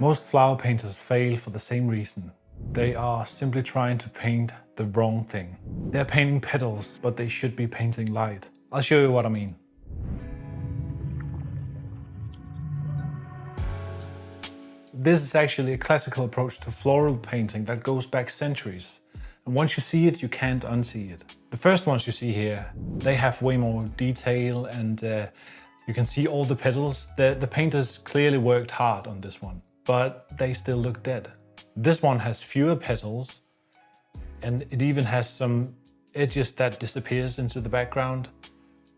Most flower painters fail for the same reason. They are simply trying to paint the wrong thing. They're painting petals, but they should be painting light. I'll show you what I mean. This is actually a classical approach to floral painting that goes back centuries. And once you see it, you can't unsee it. The first ones you see here, they have way more detail and you can see all the petals. The painters clearly worked hard on this one, but they still look dead. This one has fewer petals and it even has some edges that disappears into the background,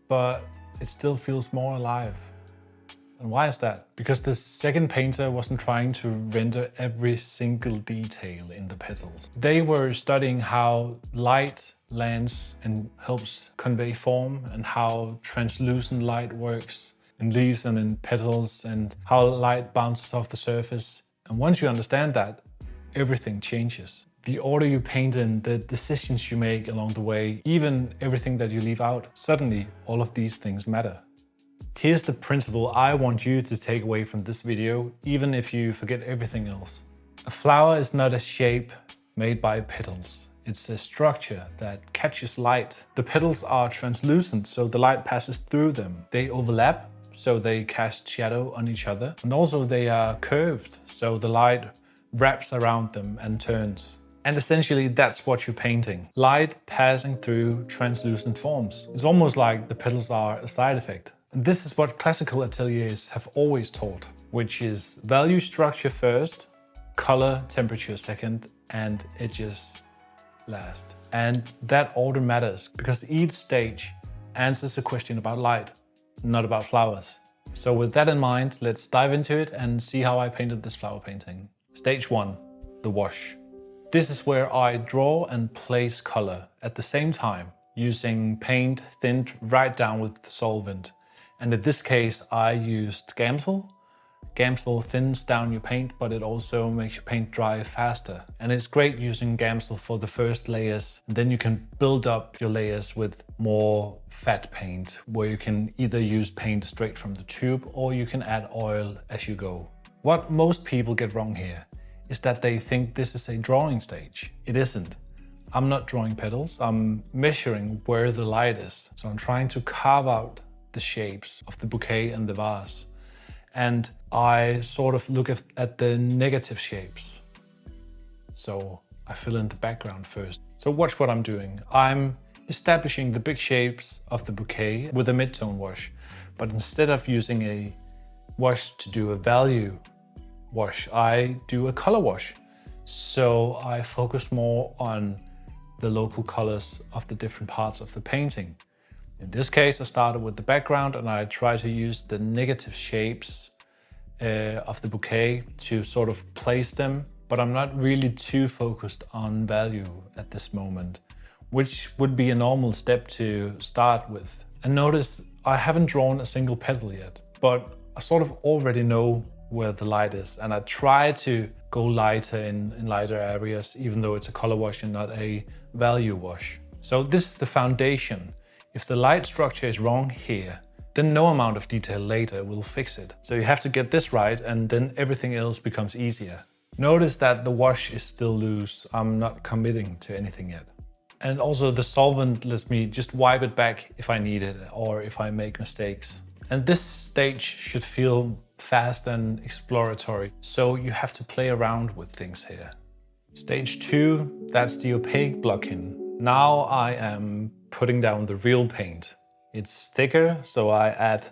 but it still feels more alive. And why is that? Because the second painter wasn't trying to render every single detail in the petals. They were studying how light lands and helps convey form, and how translucent light works in leaves and in petals, and how light bounces off the surface. And once you understand that, everything changes. The order you paint in, the decisions you make along the way, even everything that you leave out, suddenly all of these things matter. Here's the principle I want you to take away from this video, even if you forget everything else. A flower is not a shape made by petals. It's a structure that catches light. The petals are translucent, so the light passes through them. They overlap, so they cast shadow on each other. And also they are curved, so the light wraps around them and turns. And essentially that's what you're painting. Light passing through translucent forms. It's almost like the petals are a side effect. And this is what classical ateliers have always taught, which is value structure first, color temperature second, and edges last. And that order matters because each stage answers a question about light, not about flowers. So with that in mind, let's dive into it and see how I painted this flower painting. Stage 1, the wash. This is where I draw and place color at the same time, using paint thinned right down with the solvent. And in this case, I used Gamsol. Gamsol thins down your paint, but it also makes your paint dry faster. And it's great using Gamsol for the first layers. And then you can build up your layers with more fat paint, where you can either use paint straight from the tube or you can add oil as you go. What most people get wrong here is that they think this is a drawing stage. It isn't. I'm not drawing petals. I'm measuring where the light is. So I'm trying to carve out the shapes of the bouquet and the vase. And I sort of look at the negative shapes. So I fill in the background first. So watch what I'm doing. I'm establishing the big shapes of the bouquet with a mid-tone wash. But instead of using a wash to do a value wash, I do a color wash. So I focus more on the local colors of the different parts of the painting. In this case, I started with the background and I try to use the negative shapes of the bouquet to sort of place them, but I'm not really too focused on value at this moment, which would be a normal step to start with. And notice I haven't drawn a single petal yet, but I sort of already know where the light is, and I try to go lighter in lighter areas, even though it's a color wash and not a value wash. So this is the foundation. If the light structure is wrong here, then no amount of detail later will fix it. So you have to get this right, and then everything else becomes easier. Notice that the wash is still loose. I'm not committing to anything yet. And also the solvent lets me just wipe it back if I need it or if I make mistakes. And this stage should feel fast and exploratory, so you have to play around with things here. Stage 2, that's the opaque block-in. Now I am putting down the real paint. It's thicker, so I add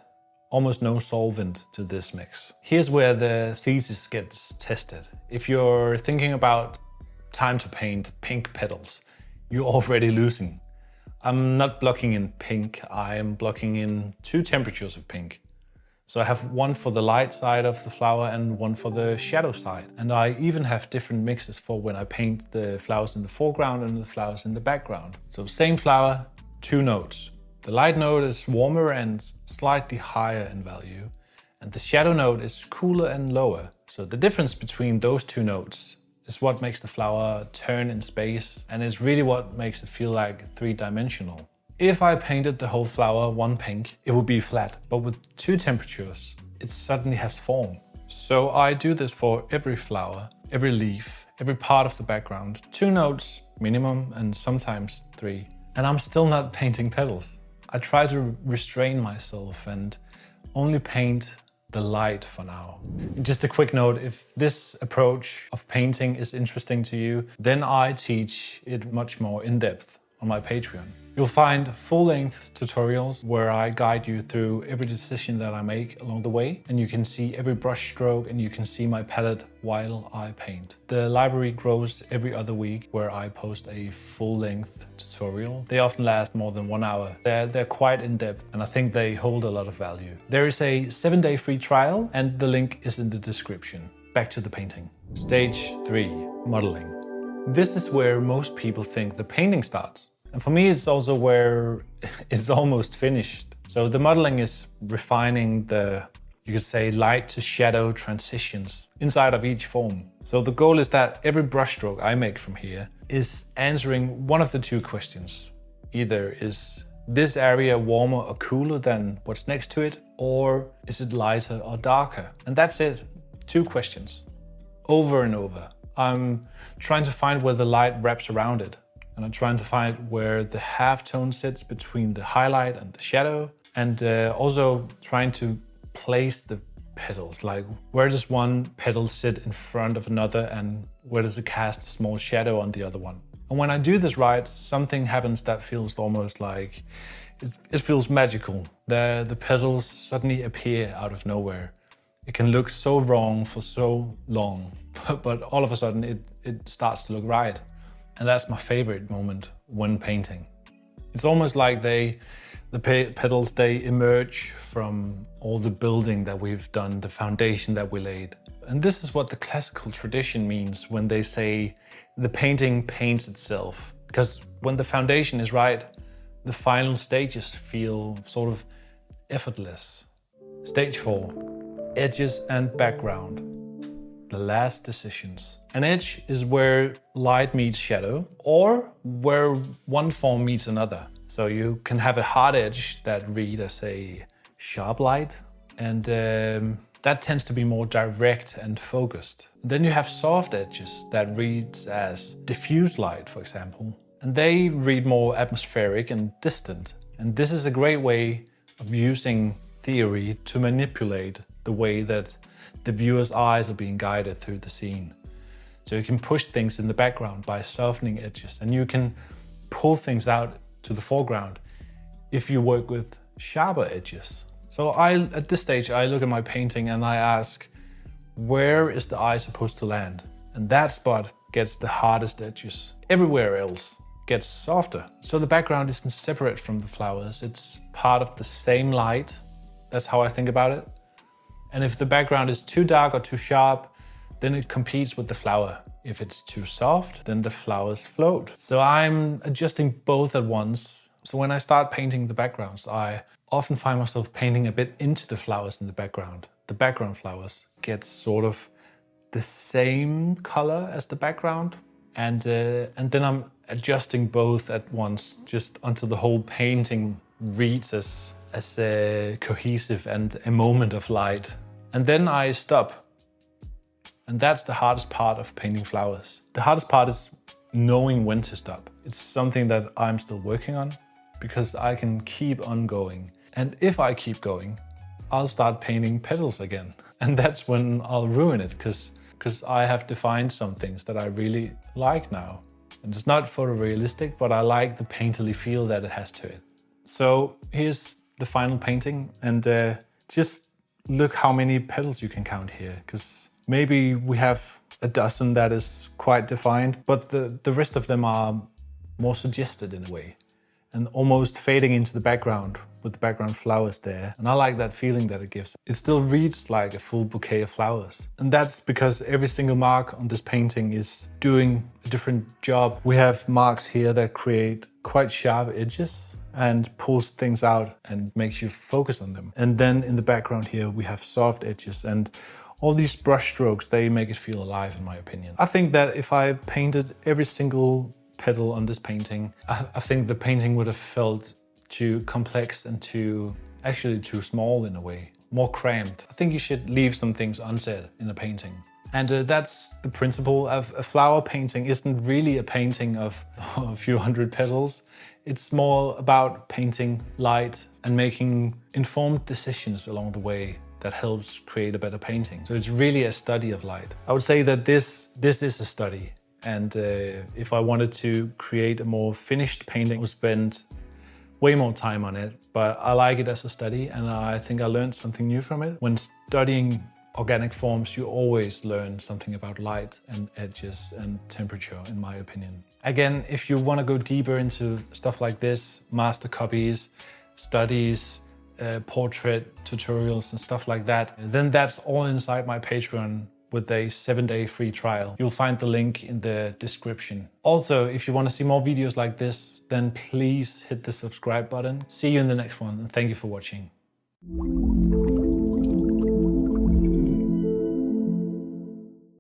almost no solvent to this mix. Here's where the thesis gets tested. If you're thinking about time to paint pink petals, you're already losing. I'm not blocking in pink, I am blocking in 2 temperatures of pink. So I have one for the light side of the flower and one for the shadow side. And I even have different mixes for when I paint the flowers in the foreground and the flowers in the background. So same flower, 2 notes. The light note is warmer and slightly higher in value, and the shadow note is cooler and lower. So the difference between those 2 notes is what makes the flower turn in space, and it's really what makes it feel like 3-dimensional. If I painted the whole flower one pink, it would be flat, but with 2 temperatures, it suddenly has form. So I do this for every flower, every leaf, every part of the background. 2 notes minimum and sometimes 3. And I'm still not painting petals. I try to restrain myself and only paint the light for now. Just a quick note, if this approach of painting is interesting to you, then I teach it much more in depth on my Patreon. You'll find full-length tutorials where I guide you through every decision that I make along the way, and you can see every brush stroke and you can see my palette while I paint. The library grows every other week where I post a full-length tutorial. They often last more than 1 hour. They're quite in-depth and I think they hold a lot of value. There is a 7-day free trial and the link is in the description. Back to the painting. Stage 3, modeling. This is where most people think the painting starts. And for me, it's also where it's almost finished. So the modeling is refining the, you could say, light to shadow transitions inside of each form. So the goal is that every brushstroke I make from here is answering one of the 2 questions. Either is this area warmer or cooler than what's next to it, or is it lighter or darker? And that's it, 2 questions, over and over. I'm trying to find where the light wraps around it. And I'm trying to find where the halftone sits between the highlight and the shadow. And also trying to place the petals, like where does one petal sit in front of another and where does it cast a small shadow on the other one. And when I do this right, something happens that feels almost like, it feels magical. The petals suddenly appear out of nowhere. It can look so wrong for so long, but all of a sudden it starts to look right. And that's my favorite moment when painting. It's almost like the petals, they emerge from all the building that we've done, the foundation that we laid. And this is what the classical tradition means when they say the painting paints itself. Because when the foundation is right, the final stages feel sort of effortless. Stage 4, edges and background. The last decisions. An edge is where light meets shadow or where one form meets another. So you can have a hard edge that read as a sharp light and that tends to be more direct and focused. Then you have soft edges that reads as diffuse light, for example, and they read more atmospheric and distant. And this is a great way of using theory to manipulate the way that the viewer's eyes are being guided through the scene. So you can push things in the background by softening edges, and you can pull things out to the foreground if you work with sharper edges. So at this stage, I look at my painting and I ask, where is the eye supposed to land? And that spot gets the hardest edges. Everywhere else gets softer. So the background isn't separate from the flowers. It's part of the same light. That's how I think about it. And if the background is too dark or too sharp, then it competes with the flower. If it's too soft, then the flowers float. So I'm adjusting both at once. So when I start painting the backgrounds, I often find myself painting a bit into the flowers in the background. The background flowers get sort of the same color as the background. And then I'm adjusting both at once, just until the whole painting reads as cohesive and a moment of light. And then I stop. And that's the hardest part of painting flowers. The hardest part is knowing when to stop. It's something that I'm still working on because I can keep on going. And if I keep going, I'll start painting petals again. And that's when I'll ruin it because I have defined some things that I really like now. And it's not photorealistic, but I like the painterly feel that it has to it. So here's the final painting, and just look how many petals you can count here, because maybe we have a dozen that is quite defined, but the rest of them are more suggested in a way and almost fading into the background with the background flowers there. And I like that feeling that it gives. It still reads like a full bouquet of flowers. And that's because every single mark on this painting is doing a different job. We have marks here that create quite sharp edges and pulls things out and makes you focus on them. And then in the background here, we have soft edges, and all these brush strokes, they make it feel alive in my opinion. I think that if I painted every single petal on this painting, I think the painting would have felt too complex and actually too small in a way. more cramped. I think you should leave some things unsaid in a painting. And that's the principle of a flower painting. Isn't really a painting of a few hundred petals. It's more about painting light and making informed decisions along the way that helps create a better painting. So it's really a study of light. I would say that this is a study. And if I wanted to create a more finished painting, I would spend way more time on it. But I like it as a study, and I think I learned something new from it. When studying organic forms, you always learn something about light and edges and temperature, in my opinion. Again, if you want to go deeper into stuff like this, master copies, studies, portrait tutorials and stuff like that, then that's all inside my Patreon with a 7-day free trial. You'll find the link in the description. Also, if you want to see more videos like this, then please hit the subscribe button. See you in the next one, and thank you for watching.